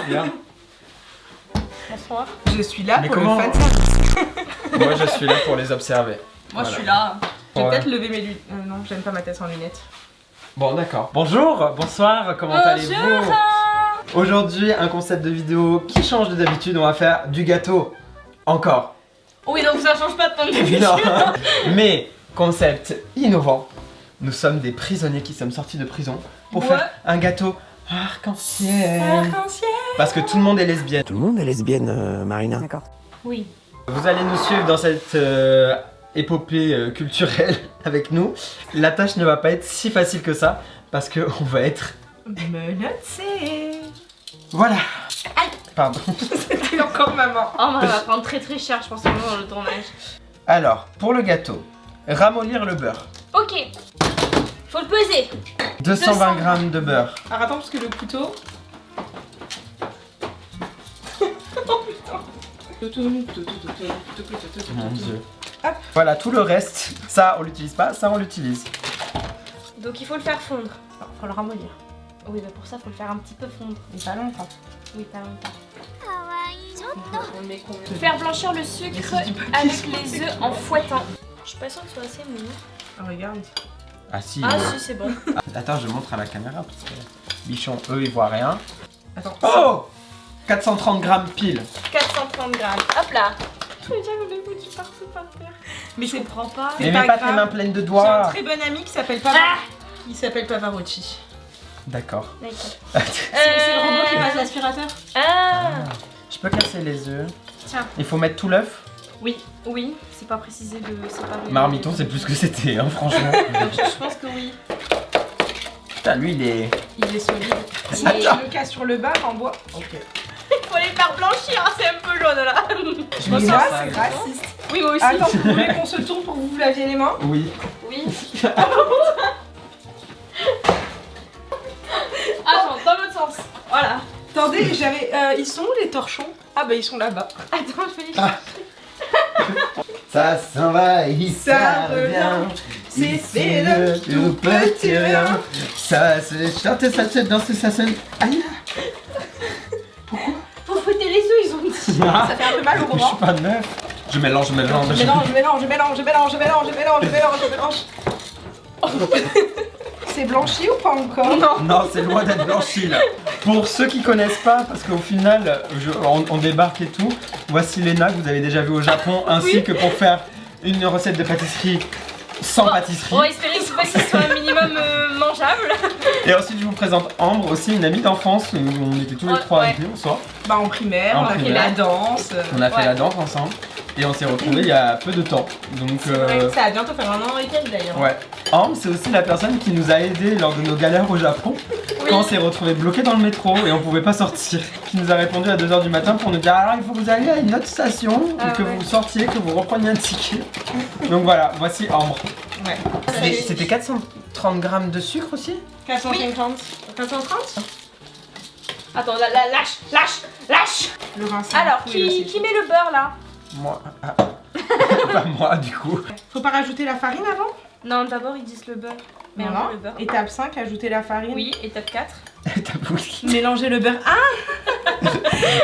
Viens. Bonsoir. Je suis là Mais pour comment- le fan service. Moi je suis là pour les observer. Moi Voilà. je suis là. Je vais Ouais. peut-être lever mes lunettes. Non, j'aime pas ma tête sans lunettes. Bon d'accord. Bonjour, bonsoir, comment allez-vous? Aujourd'hui un concept de vidéo qui change de d'habitude, on va faire du gâteau. Encore. Oui, donc ça change pas de ton d'habitude. Non. Mais concept innovant. Nous sommes des prisonniers qui sommes sortis de prison pour Ouais. faire un gâteau arc-en-ciel. Arc-en-ciel. Parce que tout le monde est lesbienne. Tout le monde est lesbienne, Marina. D'accord. Oui. Vous allez nous suivre dans cette épopée culturelle avec nous. La tâche ne va pas être si facile que ça parce qu'on va être... Menotté. Voilà. Aïe. Pardon. C'était encore maman. Oh, on va prendre très cher, je pense, dans le tournage. Alors, pour le gâteau, ramollir le beurre. Ok. Faut le peser. 220 g de beurre. Alors attends, parce que le couteau. Oh putain. Mon Dieu. Hop. Voilà, tout le reste, ça on l'utilise pas, ça on l'utilise. Donc il faut le faire fondre. Non, faut le ramollir. Oui, bah pour ça, faut le faire un petit peu fondre. Mais pas longtemps. Oui, pas longtemps. On met combien? Faire blanchir le sucre Mais si tu dis pas avec qu'ils sont les œufs en fouettant. Je suis pas sûre que ce soit assez mou. Ah, regarde. Ah si. Ah si, c'est bon. Attends, je montre à la caméra parce que bichon, eux, ils voient rien. Attends. Oh 430 grammes pile. 430 grammes. Hop là. J'ai déjà le goût du partout par terre. Mais Je c'est comprends pas. C'est Mais pas mets pas tes grave. mains pleines de J'ai un doigts. très bon ami qui s'appelle Pavarotti. D'accord. D'accord. C'est le robot qui passe l'aspirateur. Ah. Je peux casser les œufs. Tiens. Il faut mettre tout l'œuf. Oui, oui. C'est pas précisé de séparer. Marmiton, c'est plus ce que c'était, hein, franchement. Donc, je pense que oui. Putain, lui, il est... Il est solide. Si Attends. je le casse sur le bas, en bois. Ok. Il faut les faire blanchir, hein, c'est un peu jaune là. Je Mais me là, sens c'est sale. raciste. Oui, moi aussi. Attends, vous voulez qu'on se tourne pour que vous vous laviez les mains? Oui. Oui. Attends, dans l'autre sens. Voilà. Attendez, j'avais. Ils sont où les torchons? Ah bah ils sont là-bas. Attends, je vais les Ah. Ça s'en va, il Ça revient. C'est le tout petit rien. Ça se chante, ça se danse, ça se... Aïe. Faut fouetter les œufs, ils ont dit. Ça fait un peu mal au Je suis bras. pas neuf. Je mélange. Je mélange. C'est blanchi ou pas encore? Non. Non, c'est loin d'être blanchi là. Pour ceux qui connaissent pas, parce qu'au final, on débarque et tout, voici Léna que vous avez déjà vu au Japon, ainsi Oui. que pour faire une recette de pâtisserie sans pâtisserie. On va espérer que ce soit un minimum mangeable. Et ensuite, je vous présente Ambre, aussi une amie d'enfance. On était tous les Ouais, trois ouais. avec nous, soit. Bah en primaire, En on a fait primaire. la danse. On a fait Ouais. la danse ensemble. Et on s'est retrouvés il y a peu de temps. Donc, Ça va bientôt faire un an et quelques d'ailleurs. ouais. Ambre, c'est aussi la personne qui nous a aidés lors de nos galères au Japon. Quand on s'est retrouvés bloqués dans le métro et on pouvait pas sortir. Qui nous a répondu à 2h du matin pour nous dire alors il faut que vous alliez à une autre station, Ah et que ouais. vous sortiez, que vous repreniez un ticket. Donc voilà, voici Ambre. Ouais. C'était 430 grammes de sucre aussi? 450. 430? Attends, lâche. Le rinçage. Alors, Oui, je sais. qui met le beurre là? Moi. Ah. Pas moi du coup. Faut pas rajouter la farine avant? Non, d'abord ils disent le beurre. Mais Non. avant le beurre. Étape 5, ajouter la farine. Oui, étape 4. T'as voulu. Mélanger le beurre. Ah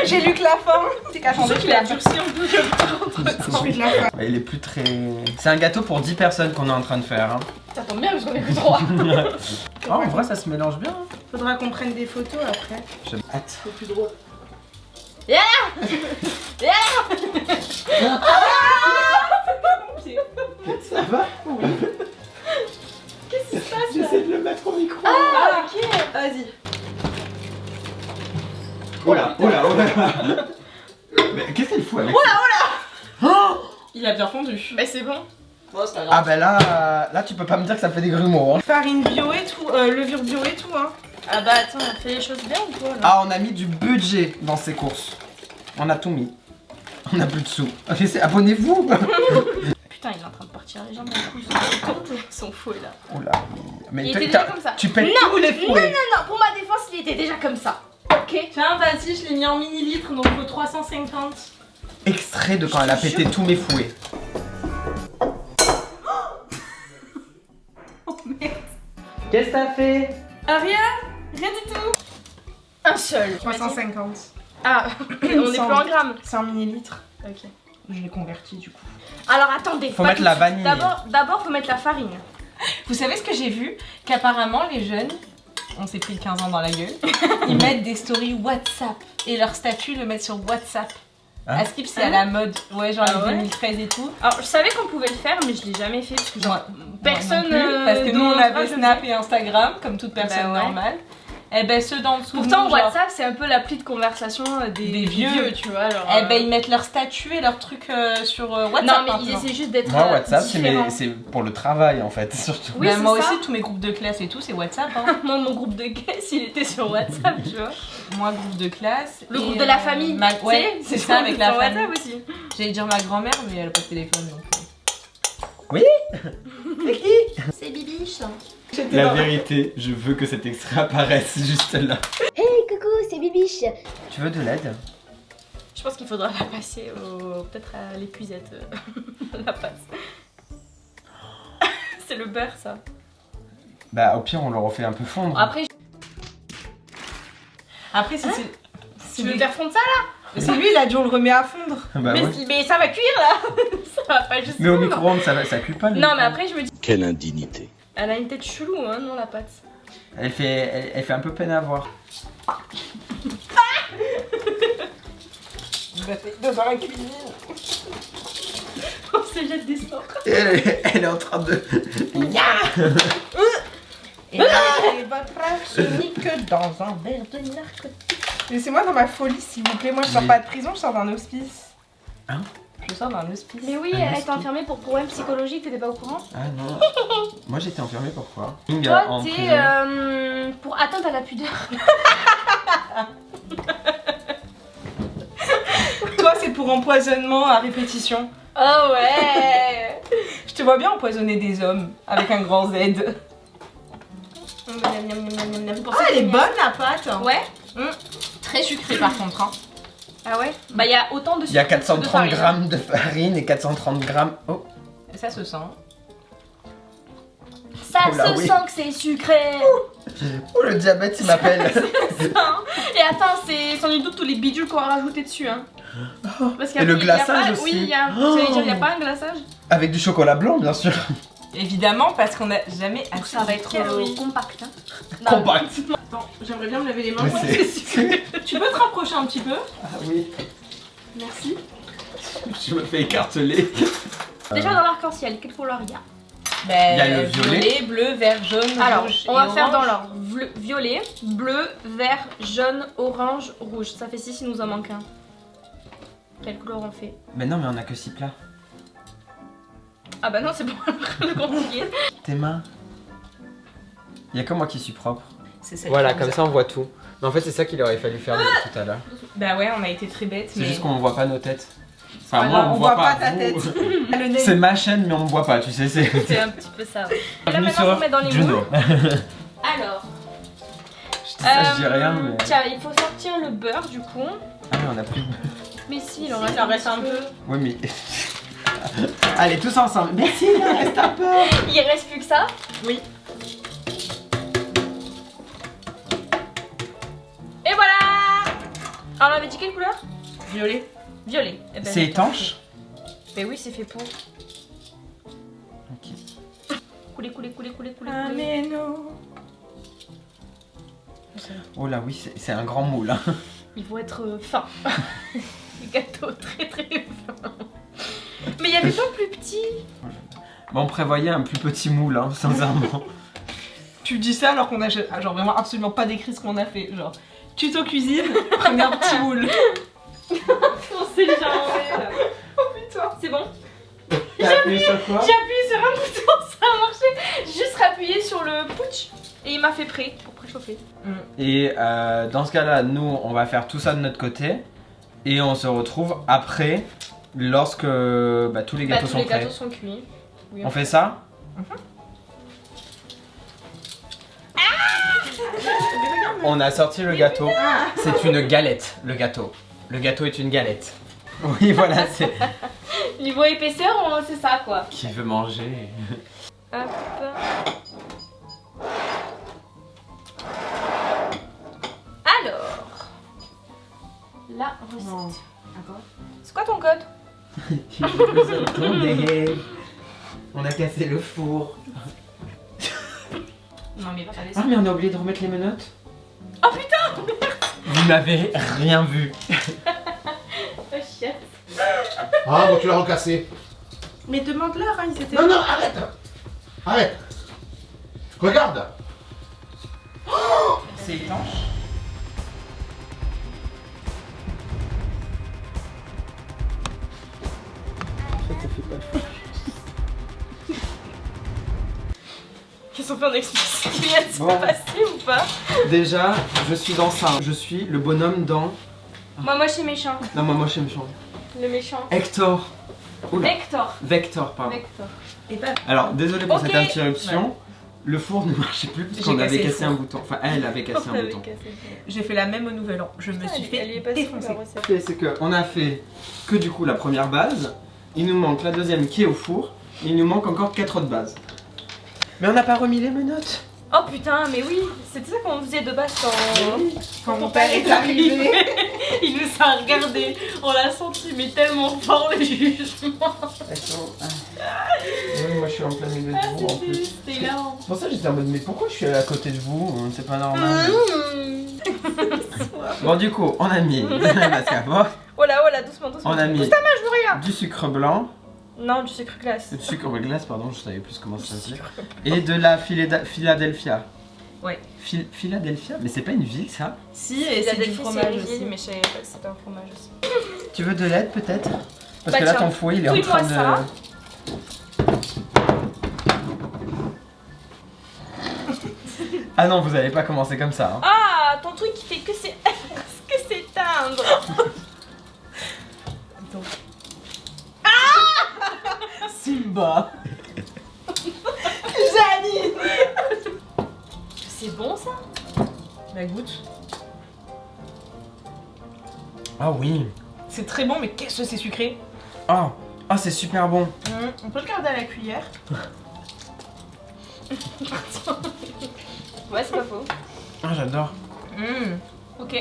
j'ai lu que la fin. C'est qu'à changer qu'il a durci un peu le beurre. J'ai lu que la fin. Il est plus très. C'est un gâteau pour 10 personnes qu'on est en train de faire. Hein. Ça tombe bien parce qu'on est que 3. Oh, en vrai, ça se mélange bien. Hein. Faudra qu'on prenne des photos après. J'ai hâte. Faut plus droit. Ça va? Qu'est-ce qui se passe là? J'essaie de le mettre au micro. Ah, ok. Vas-y. Oh là. Mais qu'est-ce qu'elle fout avec ça? Il a bien fondu. Bah c'est bon. Ah ben là tu peux pas me dire que ça fait des grumeaux. Hein. Farine bio et tout, levure bio et tout hein. Ah bah attends, on fait les choses bien ou quoi là? Ah, on a mis du budget dans ces courses. On a tout mis. On a plus de sous. Abonnez-vous. Putain, il est en train de partir les jambes d'un coup. Ils sont fous là. Oh là. Mais Il t'as- était déjà t'as- comme ça. Tu pètes Non, tous les Non, fouets. non, pour ma défense, il était déjà comme ça. Ok. Tiens, vas-y, je l'ai mis en millilitres donc faut 350. Extrait de quand elle a pété tous mes fouets. Oh merde. Qu'est-ce que t'as fait? Rien du tout. Un seul. 350. Ah, on est plus en grammes. 100 millilitres. Ok. Je l'ai converti du coup. Alors attendez. Faut pas mettre tout la de suite. vanille. D'abord, faut mettre la farine. Vous savez ce que j'ai vu? Qu'apparemment les jeunes, on s'est pris 15 ans dans la gueule, ils mettent des stories WhatsApp et leur statut le mettent sur WhatsApp. Hein? À Skip c'est à la mode, ouais genre Ah les ouais 2013 et tout. Alors je savais qu'on pouvait le faire, mais je l'ai jamais fait parce que genre, personne. Moi non plus, parce que dans nous on mon avait entourage le Snap et Instagram comme toute personne Bah ouais. normale. Et ben ceux d'en dessous. Pourtant nous, genre, WhatsApp c'est un peu l'appli de conversation des vieux, tu vois. Alors, eh ben ils mettent leur statut et leur truc sur WhatsApp. non mais ils maintenant. essaient juste d'être. Moi, WhatsApp, différents. c'est pour le travail en fait, surtout. Oui, Bah, c'est moi ça. aussi tous mes groupes de classe et tout c'est WhatsApp. Hein. Moi mon groupe de guests il était sur WhatsApp, tu vois. Moi groupe de classe. Le et, groupe de la famille. Ouais, c'est ça avec la sur famille. WhatsApp aussi. J'allais dire ma grand-mère mais elle a pas de téléphone donc. C'est Bibiche. La vérité, je veux que cet extrait apparaisse juste là. Hey coucou, c'est Bibiche. Tu veux de l'aide? Je pense qu'il faudra la passer peut-être à l'épuisette, la passe. C'est le beurre ça. Bah au pire on le refait un peu fondre. Après, Après c'est tu veux faire fondre ça là? c'est lui il a dit on le remet à fondre. Bah mais, ouais. mais ça va cuire là. Ça va pas juste Mais au fondre. micro-ondes ça cuit pas le Non mais micro-ondes. après je me dis, Quelle indignité. elle a une tête chelou hein, non la pâte. Elle fait un peu peine à voir. Il va faire 2 heures à cuisine. On se jette des sorts. Elle est en train de... Et mettez votre arsenic dans un verre de narcotique. Laissez-moi dans ma folie s'il vous plaît, moi je sors pas de prison, je sors d'un hospice. Hein? Je sors d'un hospice. Mais oui, elle a été enfermée pour problème psychologique, t'étais pas au courant? Ah non. Moi j'étais enfermé pourquoi? Toi En t'es prison. pour atteinte à la pudeur. Toi c'est pour empoisonnement à répétition. Oh ouais. Je te vois bien empoisonner des hommes avec un grand Z. Ah elle est bonne la pâte. Ouais. Très sucrée par contre. Hein. Ah ouais? Bah il y a autant de Il y a sucre que de 430 farine. grammes de farine et 430 grammes... Oh, Et ça se sent. Ça Oh là, se oui. sent que c'est sucré. oh le diabète il m'appelle. Et attends, c'est sans nul doute tous les bidules qu'on a rajouté dessus. Hein. Parce qu'il y a- Et le il y a glaçage pas- aussi. Oui, il y a. Oh. J'allais dire, il y a pas un glaçage. Avec du chocolat blanc bien sûr. Évidemment parce qu'on a jamais assez Ça va de être calories. compact. Hein. Compact. Attends, j'aimerais bien me laver les mains. Mais moi, c'est- c'est sucré. Tu peux te rapprocher un petit peu? Ah oui, Merci. je me fais écarteler. Déjà dans l'arc-en-ciel, quelle couleur il y a? Ben, Il y a le violet. bleu, vert, jaune, Alors, rouge. on et va faire orange. dans l'ordre. Violet, bleu, vert, jaune, orange, rouge. Ça fait 6, il nous en manque un. Quelle couleur on fait? Mais non mais on a que 6 plats. Ah bah non, c'est bon, le compliqué. Tes mains. Il y a que moi qui suis propre. C'est ça Voilà, qui comme nous a- ça on voit tout. Mais en fait c'est ça qu'il aurait fallu faire tout à l'heure. Bah ouais, on a été très bêtes. C'est mais... juste qu'on voit pas nos têtes. Enfin Voilà, moi on on voit voit pas ta vous. tête. Le nez. C'est ma chaîne mais on me voit pas, tu sais c'est... C'est un petit peu ça. Ouais. Là Bienvenue maintenant, on met dans les Juno. moules. Alors, Je dis ça, je dis rien mais... tiens, il faut sortir le beurre du coup. Ah mais on a plus de... Mais si, il Il en en reste reste un un peu. peu. Oui mais... Allez tous ensemble. Merci, il en reste un peu. Il reste plus que ça. Oui. Et voilà. Alors on avait dit quelle couleur? Violet. Violet. Eh ben, C'est étanche? Mais oui, c'est fait pour. Ok. Couler, couler, couler, couler, couler, Ah couler. mais non. Oh là oui, c'est un grand moule. Hein. Il faut être fin. Le gâteau très très fin. Mais il y avait pas plus petit. Bon, on prévoyait un plus petit moule, hein, sincèrement. Tu dis ça alors qu'on a genre vraiment absolument pas décrit ce qu'on a fait. Genre, tuto cuisine, prenez un petit moule. On s'est déjà enlevé là. Oh putain. C'est bon. T'as appuyé sur quoi? J'ai appuyé sur un bouton, ça a marché. J'ai juste rappuyé sur le putsch et il m'a fait prêt pour préchauffer. Et dans ce cas-là, nous, on va faire tout ça de notre côté. Et on se retrouve après, lorsque tous les gâteaux tous sont les prêts. gâteaux sont cuits. Oui, On fait ça? On a sorti le gâteau. C'est une galette, le gâteau. Le gâteau est une galette. Oui, voilà, c'est... Niveau épaisseur, c'est ça quoi. Qui veut manger? Hop. Alors. la recette. Non. Attends. C'est quoi ton code? J'ai besoin de ton aide. On a cassé le four. Non mais va pas Ah laisser. mais on a oublié de remettre les menottes. Oh putain! Vous n'avez rien vu. Oh chiette. Ah, bon, tu l'as recassé. Mais demande-leur, hein, ils étaient. Non, non, arrête. Arrête. Regarde. C'est étanche. Qu'est-ce qu'on fait en explicite? Il y a de Bon. passé ou pas? Déjà, je suis enceinte. Je suis le bonhomme dans... Moi je suis méchant. Non, moi je suis méchant. Le méchant. Hector. Oula. Vector. Vector, pardon. Vector. Et pas. Alors, désolé pour Ok. cette interruption. Le four ne marchait plus parce J'ai qu'on avait cassé le cassé un bouton. Enfin, elle avait cassé un bouton. J'ai fait la même au nouvel an. Je me suis Elle y est fait passée défoncer. la recette. Ce c'est qu'on a fait que du coup la première base. Il nous manque la deuxième qui est au four. Il nous manque encore 4 autres bases. Mais on n'a pas remis les menottes. Oh putain, mais oui, c'était ça qu'on faisait de base Quand mon père est arrivé, Il nous a regardé, on l'a senti, mais tellement fort le jugement. Oui, moi je suis en plein milieu de vous en plus. C'était hilarant. C'est pour ça que j'étais en mode mais pourquoi je suis à côté de vous? C'est pas normal. Bon du coup on a mis de la mascarpone, Voilà, voilà, doucement, doucement. on a mis Pousse ta main, je veux rien. du sucre blanc, Non, du sucre glace. du sucre glace pardon, je savais plus comment ça s'appelait, et de la Philadelphia. Ouais. Philadelphia? Mais c'est pas une ville ça? si, et c'est du fromage aussi. mais je savais pas que c'était un fromage aussi. Tu veux de l'aide peut-être? Parce Bah que là tiens, ton fouet il est en fouille-moi train de... ça. Ah non vous allez pas commencer comme ça hein. Ah, ton truc qui fait que c'est que s'éteindre. Simba. Janine. C'est bon ça? La goutte. Ah oui. C'est très bon, mais qu'est-ce que c'est sucré. Ah c'est super bon. On peut le garder à la cuillère. Ouais, c'est pas faux. Ah j'adore. Ok.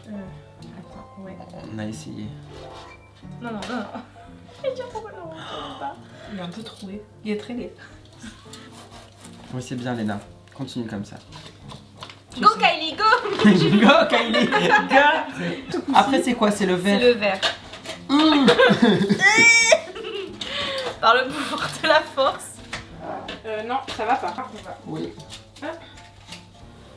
Attends, ouais. On a essayé. Non, non, non, non. J'ai déjà trop non, pas. Il est un peu troué. Il est très laid. Oui c'est bien Léna. Continue comme ça. Go Kylie, go. Go Kylie. Go. Après c'est quoi? C'est le C'est vert. le vert. Par le pouvoir de la force. Non, ça va pas. Oui.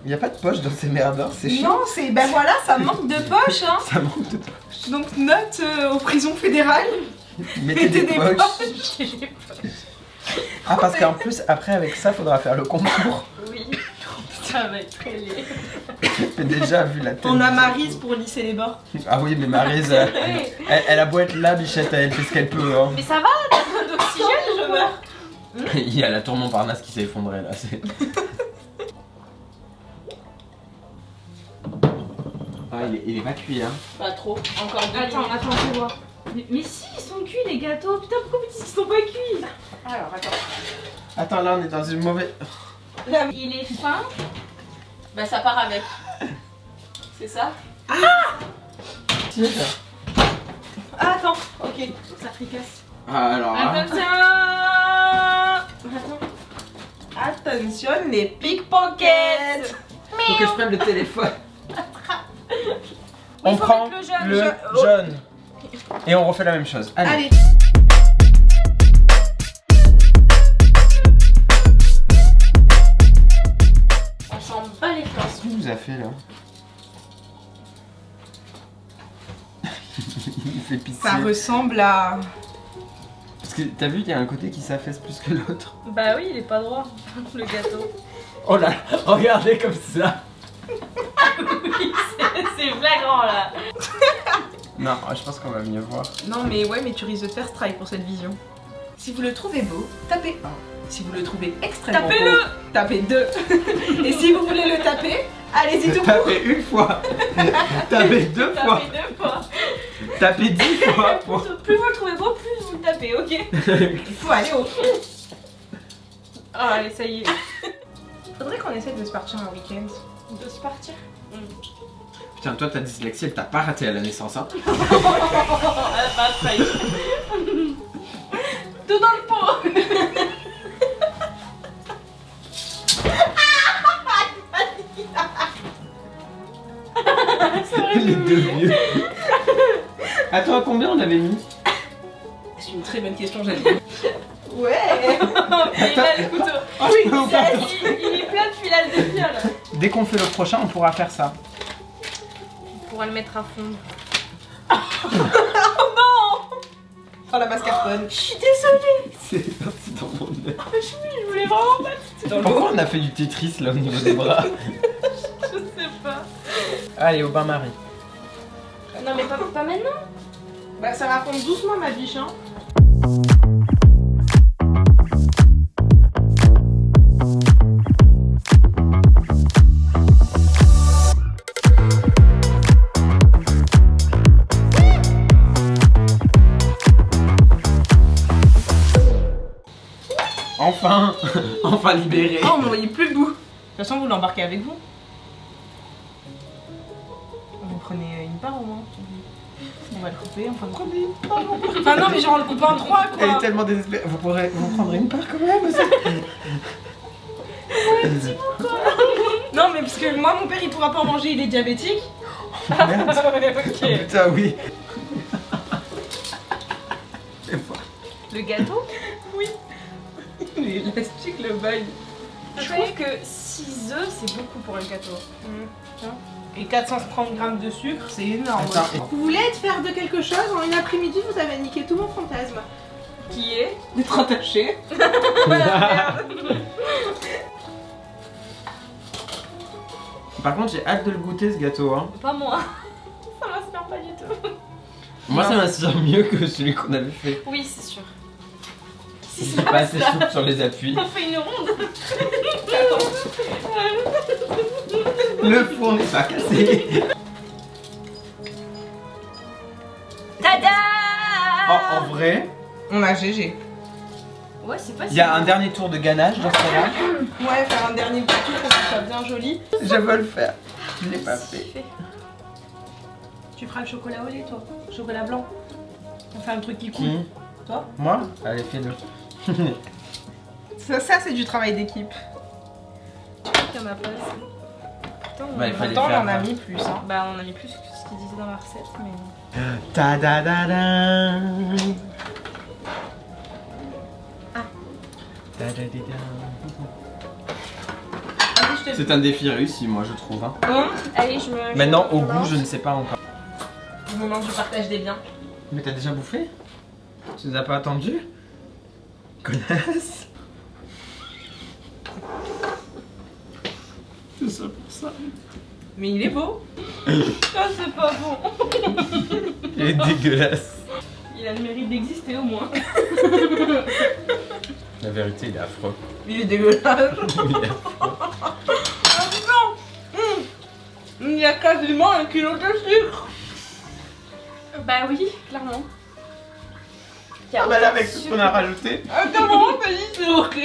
Il n'y a pas de poche dans ces merdeurs, c'est chiant. Non, c'est. Ben voilà, ça manque de poche, hein. Ça manque de poche. Donc note aux prisons fédérales. Mettez des poches. J'ai les poches. Ah parce qu'en plus après avec ça faudra faire le concours. Oui. Ça va être très laid. J'ai déjà vu la tête. On a Maryse pour lisser les bords. Ah oui mais Maryse, Oui. elle a beau être là bichette, elle fait ce qu'elle peut hein. Mais ça va, t'as besoin d'oxygène, je meurs. Il y a la tour Montparnasse qui s'est effondrée là. Ah il est pas cuit hein. Pas trop. Encore deux Attends, minutes. attends, fais voir. Mais si, ils sont cuits les gâteaux. Putain, pourquoi vous dites qu'ils sont pas cuits? Alors, attends. Attends là on est dans une mauvaise... Il est fin. Bah ça part avec. C'est ça? Tiens. Ah, attends. Ok. Ça fricasse. Ah alors là... Attention. Attends. Attention les pickpockets. Faut que je prenne le téléphone. On faut prend mettre le jaune. le jaune. Et on refait la même chose. Allez. Allez. On s'en bat les fesses. Qu'est-ce qu'il nous a fait là? Il fait pitié. Ça ressemble à. Parce que t'as vu, il y a un côté qui s'affaisse plus que l'autre. Bah oui, il est pas droit, le gâteau. Oh là, regardez comme ça. Oui, c'est flagrant là. Non, je pense qu'on va mieux voir. Non mais ouais, mais tu risques de te faire strike pour cette vision. Si vous le trouvez beau, tapez 1. Si vous le trouvez extrêmement Tapez-le. beau, tapez 2. Et si vous voulez le taper, allez-y tout court. Tapez une fois. Tapez deux fois. Tapez 2 fois. Tapez 10 fois. Pour... Plus vous le trouvez beau, plus vous le tapez, ok? Il faut aller au fond. Ah, allez, ça y est. Faudrait qu'on essaie de se partir un week-end. On peut se partir. Tiens, toi, ta dyslexie, elle t'a pas raté à la naissance, hein. Elle a pas trahi. Tout dans le pot. Les deux vieux. Attends, à combien on avait mis? C'est une très bonne question, j'allais. Ouais. Il a le couteau. Oui, Il est plein de filage de viol. Dès qu'on fait le prochain, on pourra faire ça. On pourra le mettre à fond. Oh la mascarpone. Je suis désolée. C'est parti dans mon œil. Je voulais vraiment pas. Pourquoi on a fait du Tetris là au niveau des bras? Je sais pas. Allez, au bain-marie. Non mais pas maintenant. Bah ça raconte doucement ma biche hein. Enfin, enfin libéré. Oh, on ne voyait plus le bout. De toute façon, vous l'embarquez avec vous. Vous prenez une part au moins. On va le couper, enfin le couper. Enfin non, mais genre on le coupe en trois Elle est quoi. tellement désespérée. Vous prendrez une part quand même aussi. Non, mais parce que moi, mon père, il pourra pas en manger, il est diabétique. Merde. Ok. Putain, oui. Le gâteau. L'élastique, le bail. Je trouve que 6 œufs c'est beaucoup pour un gâteau. Et 430 grammes de sucre, c'est énorme. Attends. Vous voulez être faire de quelque chose en une après-midi, vous avez niqué tout mon fantasme. Qui est D'être attaché. Par contre, j'ai hâte de le goûter ce gâteau. Hein. Pas moi. Ça m'inspire pas du tout. Moi, ça m'inspire mieux que celui qu'on avait fait. Oui, c'est sûr. C'est pas assez souple sur les appuis. On fait une ronde. Le four n'est pas cassé. Tada. Oh, en vrai, On a GG. Ouais, c'est pas il y a un dernier tour de ganache dans ce cas-là. Ouais, faire un dernier petit tour pour que ce soit bien joli. Je veux le faire. Je l'ai pas fait. Tu feras le chocolat au lait, toi. Chocolat blanc. On fait un truc qui coule. Qui? Toi? Moi? Allez, fais-le. Ça c'est du travail d'équipe. À ma place. Pourtant, Bah, il fallait Pourtant, on faire, en a ouais. mis plus. Hein. Bah, on a mis plus que ce qu'ils disaient dans la recette, mais. Ta da da da. Ah. Ta da da da. Vas-y, je te C'est un défi réussi, moi, je trouve. Hein. Bon, allez, je me. Maintenant, je au me goût, lance. je ne sais pas encore. Le moment du partage des biens. Mais t'as déjà bouffé? Tu nous as pas attendu? Connasse. C'est ça pour ça. Mais il est beau. Ah, c'est pas bon. Il est dégueulasse. Il a le mérite d'exister au moins. La vérité, il est affreux. Il est dégueulasse. Il est affreux. Ah non. Il y a quasiment 1 kilo de sucre. Bah oui, clairement. Ah bah là, avec tout ce qu'on a rajouté. Ah comment on fait c'est ok.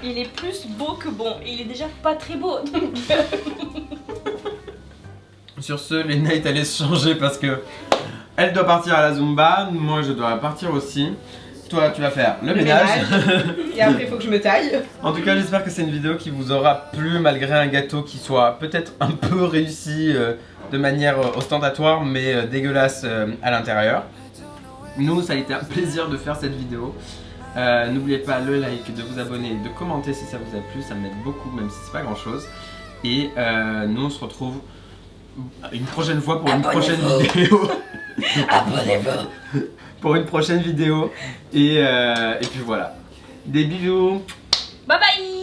Il est plus beau que bon. Et il est déjà pas très beau. Donc... Sur ce, Léna est allée se changer parce que elle doit partir à la Zumba. Moi, je dois partir aussi. Toi, tu vas faire le ménage. Et après il faut que je me taille. En tout cas, j'espère que c'est une vidéo qui vous aura plu malgré un gâteau qui soit peut-être un peu réussi de manière ostentatoire mais dégueulasse à l'intérieur. Nous, ça a été un plaisir de faire cette vidéo. N'oubliez pas le like, de vous abonner, de commenter si ça vous a plu, ça m'aide beaucoup même si c'est pas grand chose. Et nous on se retrouve une prochaine fois pour une prochaine vidéo. Abonnez-vous. Pour une prochaine vidéo. Et puis voilà. Des bisous. Bye bye.